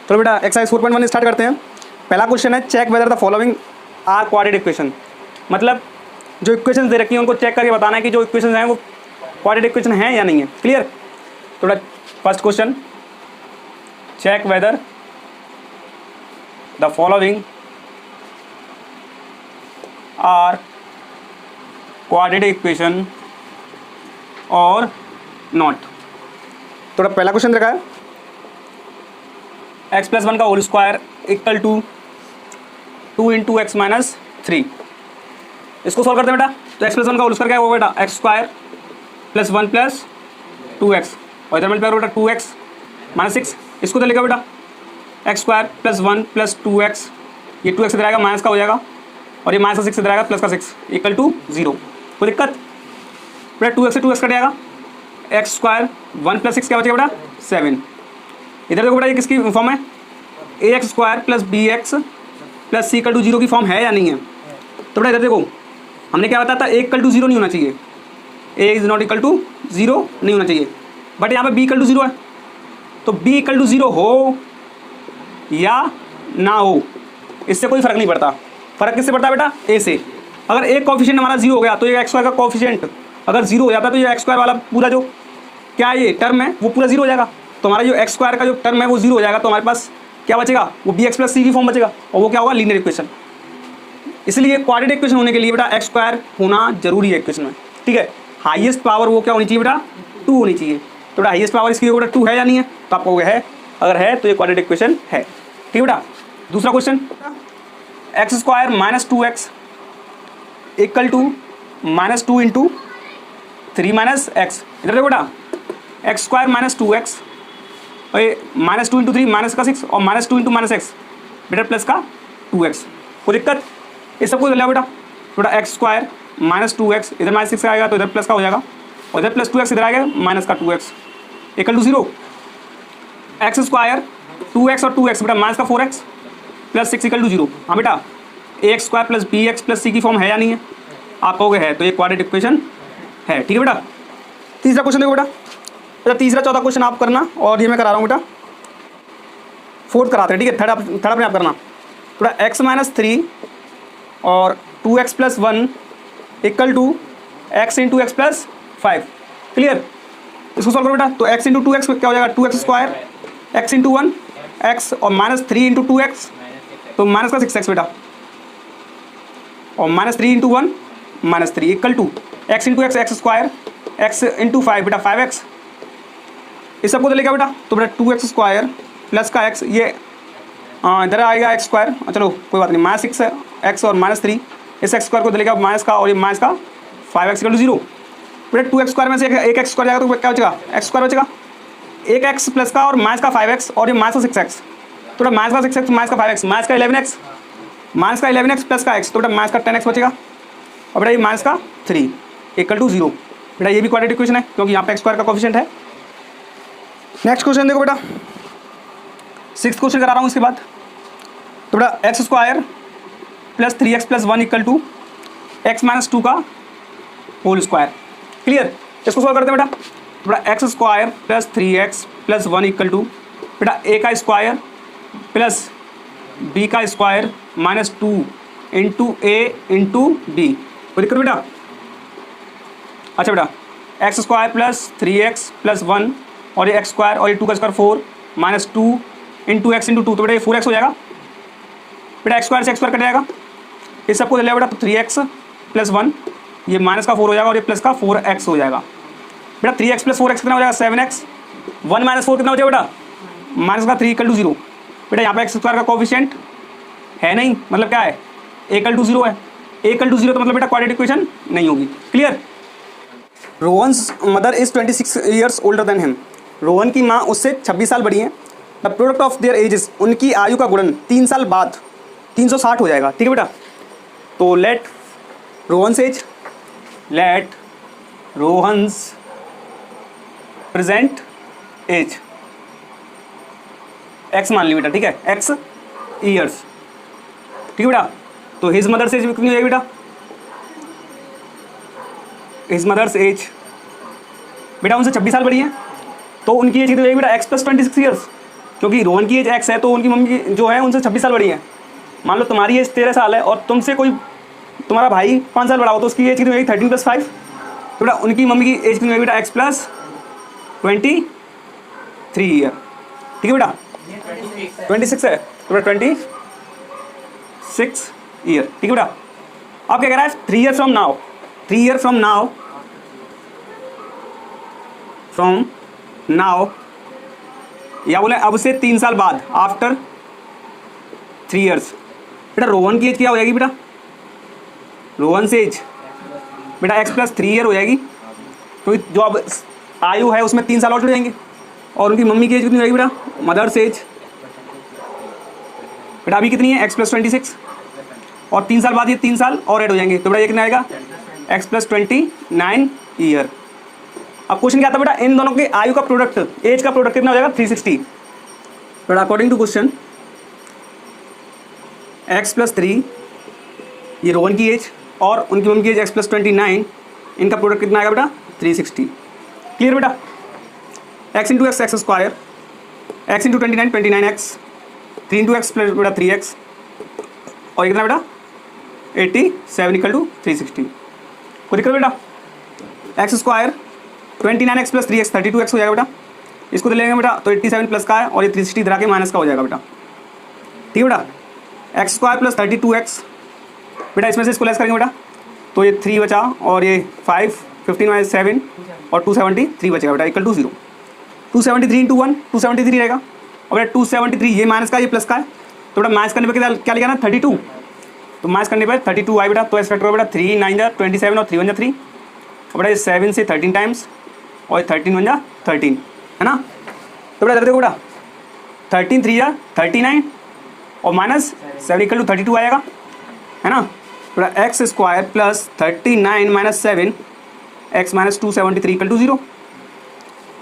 चलो बेटा exercise 4.1 start करते हैं। पहला क्वेश्चन है check whether the following are quadratic equation. मतलब जो इक्वेशन दे रखी है उनको चेक करके बताना है कि जो इक्वेशन हैं वो क्वाड्रेटिक इक्वेशन है या नहीं है। क्लियर। थोड़ा first question, check whether the following are quadratic equation और नॉट। थोड़ा पहला क्वेश्चन रखा है x+1 का whole square equal to 2 × x - 3। इसको सॉल्व करते हैं बेटा। तो x+1 का होल स्क्वायर क्या होगा बेटा, x² + 1 + 2x और इधर मल्टीप्लाई बेटा 2x - 6। इसको तो लिखा बेटा x² + 1 + 2x, ये 2x इधर आएगा माइनस का हो जाएगा और ये माइनस का 6 इधर आएगा प्लस का 6 इक्वल टू 0। कोई दिक्कत बेटा, 2x से 2x कट जाएगा, x² 1 + 6 क्या बचेगा बेटा 7। इधर देखो बेटा ये किसकी फॉर्म है, ax² + bx + c = 0 की फॉर्म है या नहीं है। तो बेटा इधर देखो हमने क्या बताया था, a = 0 नहीं होना चाहिए, a is not equal to 0 नहीं होना चाहिए, बट यहाँ पे b = 0 है। तो b = 0 हो या ना हो इससे कोई फ़र्क नहीं पड़ता। फ़र्क किससे पड़ता है बेटा, a से। अगर एक कोफिशिएंट हमारा 0 हो गया तो ये x² का कोफिशिएंट अगर 0 हो जाता तो ये x² वाला पूरा जो क्या ये टर्म है वो पूरा 0 हो जाएगा। तो हमारा जो x² का जो टर्म है वो 0 हो जाएगा। तो हमारे पास क्या बचेगा, वो bx + c की फॉर्म बचेगा और वो क्या होगा, लीनियर इक्वेशन। इसलिए क्वाड्रेटिक इक्वेशन होने के लिए बेटा x² होना जरूरी है इक्वेशन में। ठीक है, हाईएस्ट पावर वो क्या होनी चाहिए बेटा, 2 होनी चाहिए। तो बेटा हाईएस्ट पावर इसकी बेटा 2 है या नहीं है, तो आपको है, अगर है तो ये क्वाड्रेटिक इक्वेशन है। ठीक है बेटा। दूसरा question, x² - 2x equal to -2 × 3 - x। इधर देखो बेटा x² - 2x और ये -2 × 3 माइनस का 6 और -2 × -x बेटा प्लस का 2x। कोई दिक्कत, ये सब कुछ ले बेटा। बेटा x² - 2x इधर -6 आएगा तो इधर प्लस का हो जाएगा और इधर + 2x इधर आएगा माइनस का 2x equal to 0। x² 2x और 2x बेटा माइनस का 4x + 6 इक्वल टू 0। हाँ बेटा ax² + bx + c की फॉर्म है या नहीं है, आप कहोगे है, तो ये क्वाड्रेटिक इक्वेशन है। ठीक है बेटा। तीसरा क्वेश्चन देखो बेटा, तीसरा चौथा क्वेश्चन आप करना और ये मैं करा रहा हूँ बेटा, फोर्थ कराते हैं। ठीक है, थर्ड अपने आप करना। थोड़ा x - 3 और 2x + 1 equal to x × x + 5। Clear. इसको सॉल्व करो बेटा। तो x × 2x क्या हो जाएगा, 2x², x × 1 x और -3 × 2x तो माइनस का 6x बेटा और -3 × 1 -3 equal to x × x x² x × 5 बेटा 5x। इस सबको तो लिखा बेटा। तो बेटा 2x² प्लस का x, ये इधर आएगा x², चलो कोई बात नहीं, -6x और -3 इस x² को लिखा माइनस का और ये माइनस का 5x = 0। बेटा 2x² में से एक x² जाएगा तो क्या बचेगा, x² बचेगा, एक x प्लस का और माइनस का 5x और ये माइनस का 6x। तो बेटा माइनस का 6x माइनस का 5x माइनस का 11x माइनस का 11x प्लस का x, तो बेटा माइनस का 10x बचेगा और बेटा ये माइनस का 3 इक्वल टू 0। बेटा ये भी क्वाड्रेटिक इक्वेशन है क्योंकि यहाँ पे x² का कोफिशिएंट है। नेक्स्ट क्वेश्चन देखो बेटा, 6th क्वेश्चन करा रहा हूँ इसके बाद। तो बेटा x² + 3x + 1 equal to x - 2 का होल स्क्वायर। क्लियर। इसको सॉल्व करते हैं बेटा। तो बेटा x² + 3x + 1 इक्वल टू बेटा a का स्क्वायर प्लस b का स्क्वायर -2 × a × b। कोई दिक्कत बेटा। अच्छा बेटा x² + 3x + 1 और ये x² और ये 2 का स्क्वायर 4 -2 × x × 2 तो बेटा ये 4x हो जाएगा। बेटा x² से x² कट जाएगा, इस सबको ले लिया बेटा। तो 3x + 1 ये माइनस का 4 हो जाएगा और ये प्लस का 4x हो जाएगा। बेटा 3x + 4x कितना हो जाएगा 7x, 1 - 4 कितना हो जाएगा बेटा माइनस का 3 = 0। बेटा यहाँ पे x² का कोफिशिएंट है नहीं, मतलब क्या है, a = 0 है, a = 0 तो मतलब बेटा क्वाड्रेटिक इक्वेशन नहीं होगी। Clear. Rohan's mother is 26 years older than him. Rohan की माँ उससे 26 साल बड़ी हैं। The product of their edges, उनकी आयु का गुणन 3 साल बाद 360 हो जाएगा। ठीक है बेटा। तो let Rohan's present age x मान ली बेटा। ठीक है, x ईयर्स। ठीक है बेटा। तो हिज मदर्स एज कितनी हो जाएगी बेटा, हिज मदर्स एज बेटा उनसे 26 साल बड़ी हैं तो उनकी एज कितनी हो जाएगी बेटा x + 26 ईयर्स। क्योंकि रोहन की एज एक्स है तो उनकी मम्मी जो है उनसे 26 साल बड़ी है। मान लो तुम्हारी एज 13 साल है और तुमसे कोई तुम्हारा भाई 5 साल बड़ा हो तो उसकी एज कितनी होगी 13 + 5। तो बेटा उनकी मम्मी की एज कितनी होगी बेटा x + 23 ईयर। ठीक है बेटा 26 है तो बेटा 26 ईयर। ठीक है बेटा। अब क्या कह रहा है 3 year from now, 3 year from now या बोले अब से 3 साल बाद, आफ्टर 3 ईयर्स। बेटा रोहन की एज क्या हो जाएगी बेटा, रोहन से एज बेटा x + 3 ईयर हो जाएगी, क्योंकि जो अब आयु है उसमें 3 साल और जुड़ जाएंगे। और उनकी मम्मी की एज कितनी हो जाएगी बेटा, मदर्स एज बेटा अभी कितनी है x + 26 और 3 साल बाद ये 3 साल और ऐड हो जाएंगे तो बेटा ये कितना आएगा x + 29 ईयर। अब क्वेश्चन क्या था बेटा, इन दोनों के आयु का प्रोडक्ट, एज का प्रोडक्ट कितना हो जाएगा 360। बेटा अकॉर्डिंग टू क्वेश्चन x + 3 ये रोहन की एज और उनकी मम्मी की एज x + 29, इनका प्रोडक्ट कितना आएगा बेटा 360। क्लियर बेटा। x × x x square, x × 29 29x, 3 × x plus बेटा 3x और कितना बेटा 87 = 360। को दिक्कत बेटा x square 29x + 3x 32x हो जाएगा बेटा। इसको तो लेंगे बेटा तो 87 प्लस का है और ये 360 इधर आके माइनस का हो जाएगा बेटा। ठीक है बेटा x स्क्वायर + 32x बेटा इसमें से इसको लेस करेंगे बेटा तो ये 3 बचा और ये 5 15 - 7 और 273 बचेगा बेटा = 0। 273 × 1 273 रहेगा और बेटा 273 ये माइनस का ये प्लस का है तो बेटा माइनस करने पर क्या लिखा ना 32, तो माइनस करने पर 32 आई बेटा। तो एस फैक्टर बेटा 3 9 जा 27 और 3 1 जा 3 और बेटा ये 7 से 13 टाइम्स और 13 1 जा 13 है ना। तो बेटा देखो बेटा 13 3 जा 39 और माइनस 7 = 32 आएगा है ना। बेटा x स्क्वायर + 39 - 7 x - 273 = 0।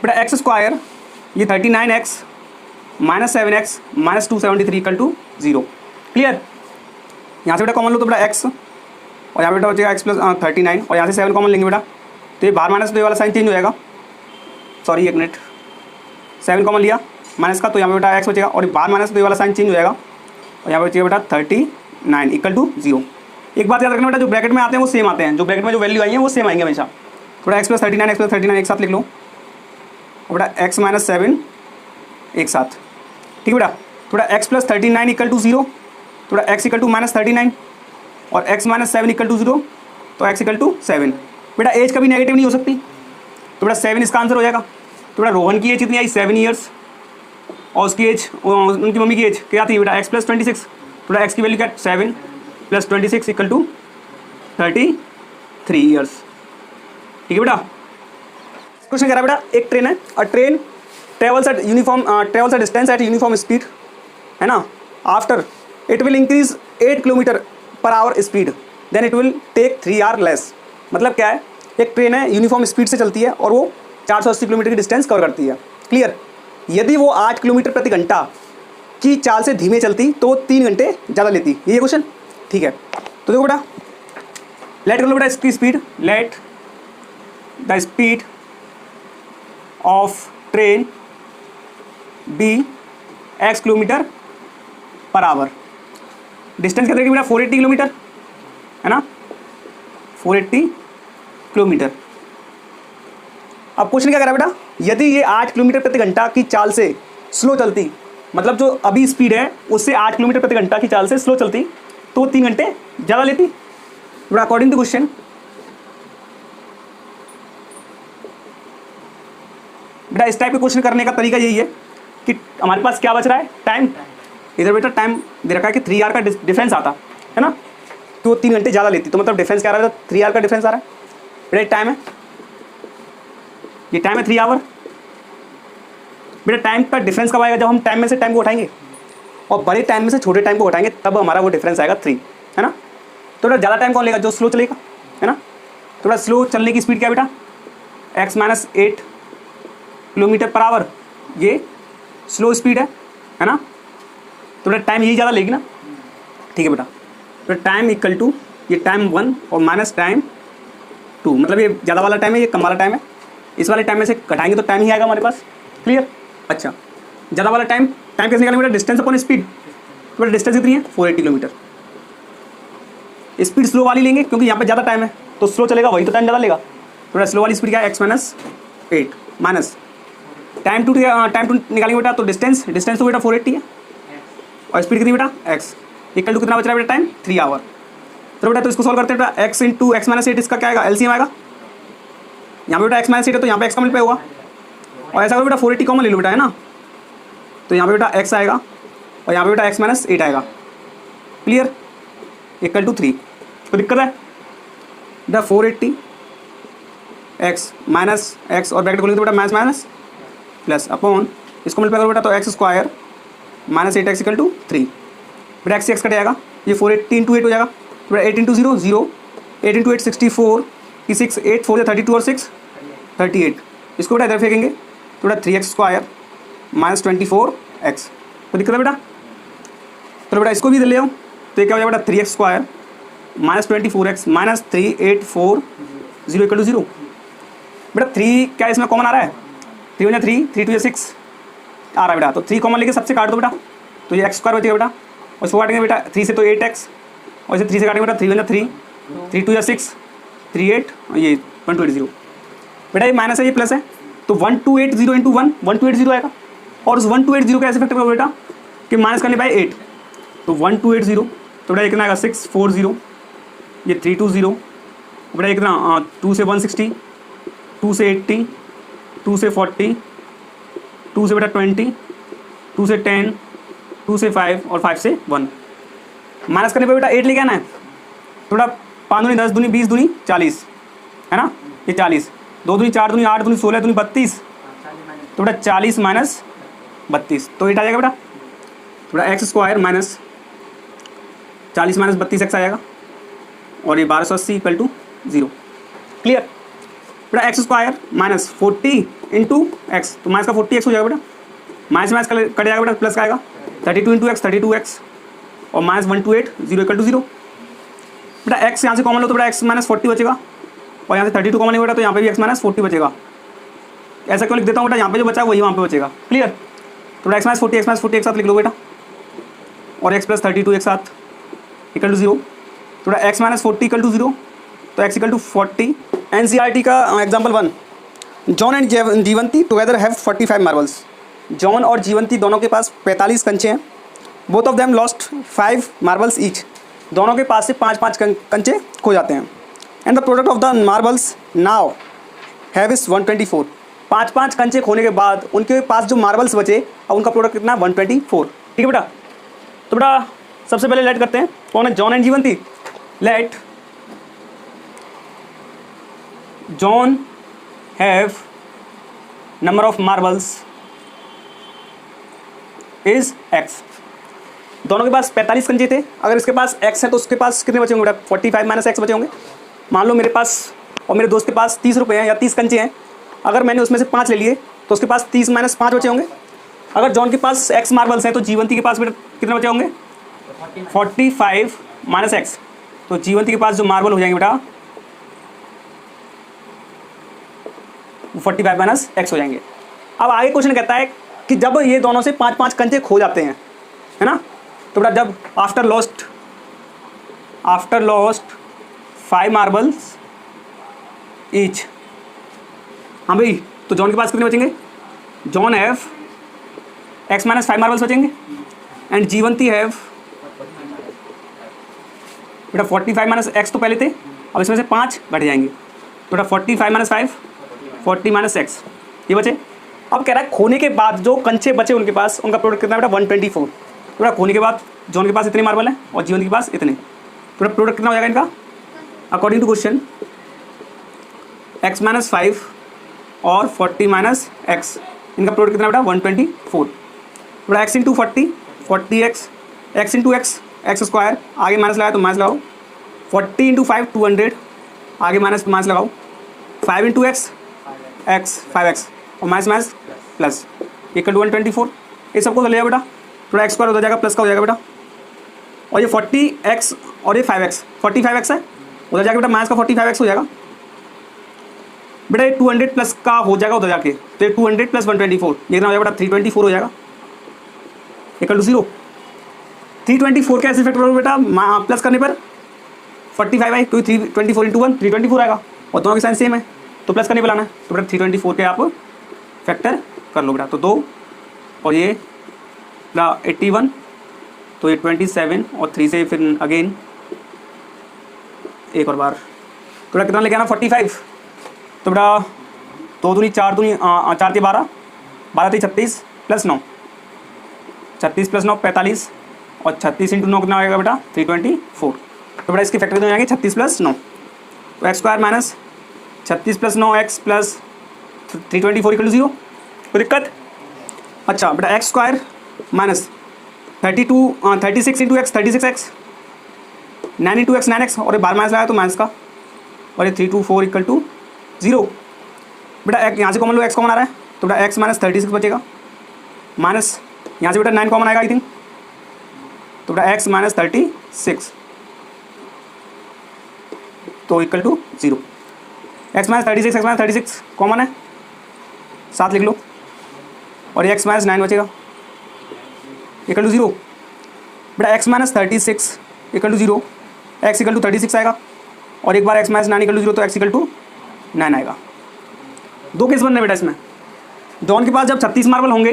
बेटा x स्क्वायर ये 39x - 7x - 273 = 0। क्लियर। यहाँ से बेटा कॉमन लो तो बेटा x और यहाँ बेटा बचेगा x + 39 और यहाँ से 7 कॉमन लेंगे बेटा तो ये बाहर माइनस तो ये वाला साइन चेंज हो जाएगा, सॉरी एक मिनट 7 कॉमन लिया माइनस का तो यहाँ पे बेटा x बचेगा और बाहर माइनस तो ये वाला साइन चेंज हो जाएगा और यहाँ पे बचेगा बेटा 39 = 0। एक बात याद रखना बेटा जो ब्रैकेट में आते हैं वो सेम आते हैं, जो ब्रैकेट में जो वैल्यू आई है वो सेम आएंगे हमेशा। थोड़ा x + 39 एक साथ लिख लो और बेटा x - 7 एक साथ। ठीक है बेटा। थोड़ा x + 39 = 0, थोड़ा x = -39 और x - 7 = 0 तो x = 7। बेटा एज कभी नेगेटिव नहीं हो सकती तो बेटा 7 इसका आंसर हो जाएगा। तो बेटा रोहन की एज कितनी आई 7 ईयर्स और उसकी एज उनकी मम्मी की एज क्या थी बेटा x + 26, थोड़ा x की वैल्यू क्या 7 + 26 = 33 ईयर्स। ठीक है बेटा। क्वेश्चन कह रहा है बेटा एक ट्रेन है, a train travels at distance at uniform speed है ना। After it will increase 8 km/h speed then it will take 3 hours less. मतलब क्या है, एक ट्रेन है यूनिफॉर्म स्पीड से चलती है और वो 480 किलोमीटर की डिस्टेंस कवर करती है। क्लियर। यदि वो 8 km/घंटा की चाल से धीमे चलती तो 3 घंटे ज़्यादा लेती। ये क्वेश्चन ठीक है। तो देखो बेटा लेट कर लो बेटा इसकी speed, let the speed of train be x km/h। Distance क्या रहेगी बेटा 480 किलोमीटर है ना, 480 किलोमीटर। अब क्वेश्चन क्या कह रहा है बेटा, यदि ये 8 km/घंटा की चाल से स्लो चलती, मतलब जो अभी स्पीड है उससे 8 km/घंटा की चाल से स्लो चलती तो 3 घंटे ज़्यादा लेती। बेटा अकॉर्डिंग टू क्वेश्चन बेटा इस टाइप के क्वेश्चन करने का तरीका यही है कि हमारे पास क्या बच रहा है टाइम, इधर बेटा टाइम दे रखा है कि 3 hour का डिफरेंस आता है ना, तो 3 घंटे ज़्यादा लेती। तो मतलब डिफरेंस क्या आ रहा है, 3 hour का डिफरेंस आ रहा है बेटा। टाइम है, ये टाइम है 3 hour। बेटा टाइम का डिफरेंस कब आएगा, जब हम टाइम में से टाइम को उठाएंगे और बड़े टाइम में से छोटे टाइम को उठाएंगे तब हमारा वो डिफरेंस आएगा 3 है ना। तो बेटा ज़्यादा टाइम कौन लेगा, जो स्लो चलेगा है ना। तो बेटा स्लो चलने की स्पीड क्या है बेटा x - 8 km/h, ये स्लो स्पीड है ना। तो बेटा टाइम यही ज़्यादा लेगी ना। ठीक है बेटा। तो टाइम इक्वल टू ये टाइम 1 और माइनस टाइम 2, मतलब ये ज़्यादा वाला टाइम है ये कम वाला टाइम है, इस वाले टाइम में से घटाएंगे तो टाइम ही आएगा हमारे पास। क्लियर। अच्छा ज़्यादा वाला टाइम टाइम कैसे निकालेंगे बेटा, डिस्टेंस अपॉन स्पीड। तो बेटा डिस्टेंस कितनी है 480 किलोमीटर। स्पीड स्लो वाली लेंगे क्योंकि यहाँ पे ज़्यादा टाइम है, तो स्लो चलेगा वही तो टाइम ज़्यादा लेगा। तो बेटा स्लो वाली स्पीड क्या है, x-8 माइनस टाइम टू निकालेंगे बेटा, तो डिस्टेंस तो बेटा 480 है और स्पीड कितनी बेटा x इक्वल टू कितना बच रहा है बेटा टाइम 3 आवर। तो बेटा तो इसको सॉल्व करते हैं बेटा, x इंटू x-8 इसका क्या आएगा एलसीएम आएगा। यहाँ पे बेटा x-8 है तो यहाँ पे x का मल्टीप्लाई होगा और ऐसा करो बेटा 480 कॉमन ले लो बेटा, है ना। तो यहाँ पे बेटा x आएगा और यहाँ पे बेटा x-8 आएगा। Clear, equal to 3। तो दिक्कत है बेटा 480 x माइनस x और ब्रैकेट खोलेंगे तो बेटा माइनस माइनस प्लस अपॉन इसको मल्टीप्लाई करो बेटा, तो x square minus 8x equal to 3। बेटा x से x कट जाएगा, ये 480 इंटू 8 हो जाएगा। तो बेटा 8 इंटू 0 0, 8 इंटू 8 64 की 6 8 4 32 और 6 38। इसको बेटा इधर फेंकेंगे तो बेटा 3x स्क्वायर माइनस 24x। तो दिक्कत है बेटा, तो बेटा इसको भी इधर ले आओ, तो ये क्या हो जाएगा बेटा 3x square minus 24x minus 3840 equal to 0। बेटा 3 क्या इसमें कॉमन आ रहा है, 3 1 3 3 2 6 आ रहा है बेटा, तो 3 कॉमन लेके सबसे काट दो बेटा, तो ये x स्क्वायर बचेगा बेटा। और इसको काटेंगे बेटा 3 से तो 8x और इसे 3 से काटेंगे बेटा 3 1 3 3 2 6 3 8 और ये 1280। बेटा ये माइनस है ये प्लस है, तो 1280 इंटू 1 1280 आएगा। और उस 1280 का ऐसे फैक्टर करो बेटा कि माइनस करने पाए 8, तो 1280 तो बेटा ये कितना आएगा 640, ये 320 बेटा ये कितना 2 से 160, 2 से 80, 2 से 40, 2 से बेटा 20, 2 से 10, 2 से 5 और 5 से 1। माइनस करने पे बेटा 8 लेके आना है, तो बेटा 5 दूनी 10 दूनी 20 दूनी 40, है ना, ये 40, 2 दूनी 4 दूनी 8 दूनी 16 दूनी 32, तो बेटा 40 माइनस 32, तो 8 आ जाएगा बेटा। तो बेटा x square minus 40 minus 32x आ जाएगा और ये 1280 इक्वल टू 0। क्लियर, बेटा x square minus 40 into x, तो माइनस का 40x हो जाएगा बेटा, माइनस माइनस कट जाएगा बेटा, प्लस का आएगा 32 इंटू एक्स 32x और माइनस 128 इक्वल टू 0। बेटा x यहाँ से कॉमन लो तो बेटा x माइनस 40 बचेगा और यहाँ से 32 कॉमन बेटा, तो यहाँ पे भी x माइनस 40 बचेगा। ऐसा क्यों लिख देता हूँ बेटा, यहाँ पे जो बचा वही वहाँ पे बचेगा। क्लियर, तो बेटा x माइनस 40 एक साथ लिख लो बेटा और x प्लस 32 एक साथ इक्वल टू 0। तो बेटा x माइनस 40 इक्वल टू 0, तो x इक्वल टू 40। NCERT का example 1, John and Jivanti together have 45 marbles. John और जीवंती दोनों के पास 45 कंचे हैं। Both of them lost 5 marbles each. दोनों के पास से 5-5 कंचे खो जाते हैं। And the product of the marbles now have is 124। 5-5 कंचे खोने के बाद उनके पास जो मार्बल्स बचे और उनका प्रोडक्ट कितना 124। ठीक है बेटा, तो बेटा सबसे पहले लेट करते हैं कौन है, John and Jivanti. Let John have number of marbles is x। दोनों के पास 45 कंचे थे। अगर इसके पास x है तो उसके पास कितने बचे होंगे बेटा, 45 माइनस x बचे होंगे। मान लो मेरे पास और मेरे दोस्त के पास 30 रुपये हैं या 30 कंचे हैं। अगर मैंने उसमें से 5 ले लिए तो उसके पास 30 माइनस 5 बचे होंगे। अगर जॉन के पास x मार्बल्स हैं तो जीवंती के पास बेटा कितने बचे होंगे, 45 माइनस x। तो जीवंती के पास जो मार्बल हो जाएंगे बेटा 45 माइनस x हो जाएंगे। अब आगे क्वेश्चन कहता है कि जब ये दोनों से 5-5 कंचे खो जाते हैं, है ना, तो बेटा जब आफ्टर लॉस्ट 5 मार्बल्स ईच। हाँ भाई, तो जॉन के पास कितने बचेंगे, John have x minus 5 marbles बचेंगे एंड जीवंती हैव बेटा 45 माइनस x तो पहले थे, अब इसमें से 5 घट जाएंगे। तो बेटा 45 माइनस 5 40 माइनस x ये बचे। अब कह रहा है खोने के बाद जो कंचे बचे उनके पास उनका प्रोडक्ट कितना बेटा 124। तो बेटा खोने के बाद जॉन के पास इतने मार्बल हैं और जीवन के पास इतने, तो बेटा प्रोडक्ट कितना हो जाएगा इनका according to question, x minus 5 और 40 माइनस x, इनका प्रोडक्ट कितना बेटा 124। बेटा x into 40x, x into x square, आगे माइनस लगाया तो माइनस लगाओ, 40 इंटू 5 200, आगे माइनस लगाओ, 5 इंटू x 5x और माइनस प्लस इक्वल टू 124। ये सबको तो ले जाओ बेटा, थोड़ा एक्स स्क्वायर हो जाएगा प्लस का हो जाएगा बेटा, और ये 40x और ये 5x 45x है, उधर जाके बेटा माइनस का 45x हो जाएगा बेटा, ये 200 प्लस का हो जाएगा उधर जाके, तो ये 200 प्लस 124 ये कितना हो जाएगा बेटा 324 हो जाएगा। Equal to 0। 324 का ऐसे फैक्टर होगा बेटा प्लस करने पर 45 आई, क्योंकि 324 इंटू 1 324 आएगा और दोनों की साइन सेम है तो प्लस करने पर लाना है। तो बेटा 324 के आप फैक्टर कर लो बेटा। तो 2 और ये 81 तो ये 27 और 3 से फिर अगेन एक और बार तो बेटा कितना लेके आना 45। तो बेटा 2 दूनी 4 दूनी 4 × 12 12 × 36 प्लस 9 36 प्लस 9 45 और 36 इंटू 9 कितना आएगा बेटा 324। तो बेटा इसकी फैक्टर कितने आएंगे 36 प्लस 9 तो x square minus 36 plus 9 x plus 324 equal to 0। कोई दिक्कत? अच्छा बेटा x square minus 36 into x 36x 9 into x 9x और ये बार माइनस लगाया तो माइनस का और ये 324 इक्वल टू 0। बेटा यहाँ से कॉमन लो एक्स कॉमन आ रहा है तो बेटा एक्स माइनस 36 बचेगा माइनस यहाँ से बेटा 9 कॉमन आएगा आई थिंक तो बेटा एक्स माइनस 36 तो equal to 0। X minus 36 common है 7 लिख लो और ये एक्स माइनस 9 बचेगा इक्वल टू 0। बेटा x minus 36 equal to 0 x equal to 36 आएगा और एक बार एक्स माइनस 9 इक्वल टू 0 तो एक्स इक्वल टू 9 आएगा। 2 केस बन रहे बेटा इसमें। जॉन के पास जब 36 मार्बल होंगे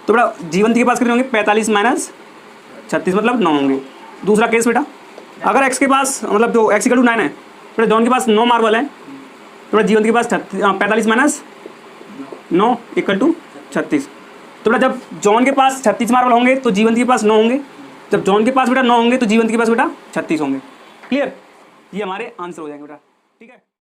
तो बेटा जीवंत के पास कितने होंगे 45 माइनस 36 मतलब 9 होंगे। दूसरा केस बेटा अगर एक्स के पास मतलब जो एक्स इक्वल टू 9 है बेटा जॉन के पास 9 मार्बल है तो बेटा जीवंत के पास 45 माइनस 9 इक्वल टू 36। तो बेटा जब जॉन के पास 36 मार्बल होंगे तो जीवंत के पास 9 होंगे, जब जॉन के पास बेटा 9 होंगे तो जीवंत के पास बेटा 36 होंगे। क्लियर? ये हमारे आंसर हो जाएंगे बेटा। ठीक है।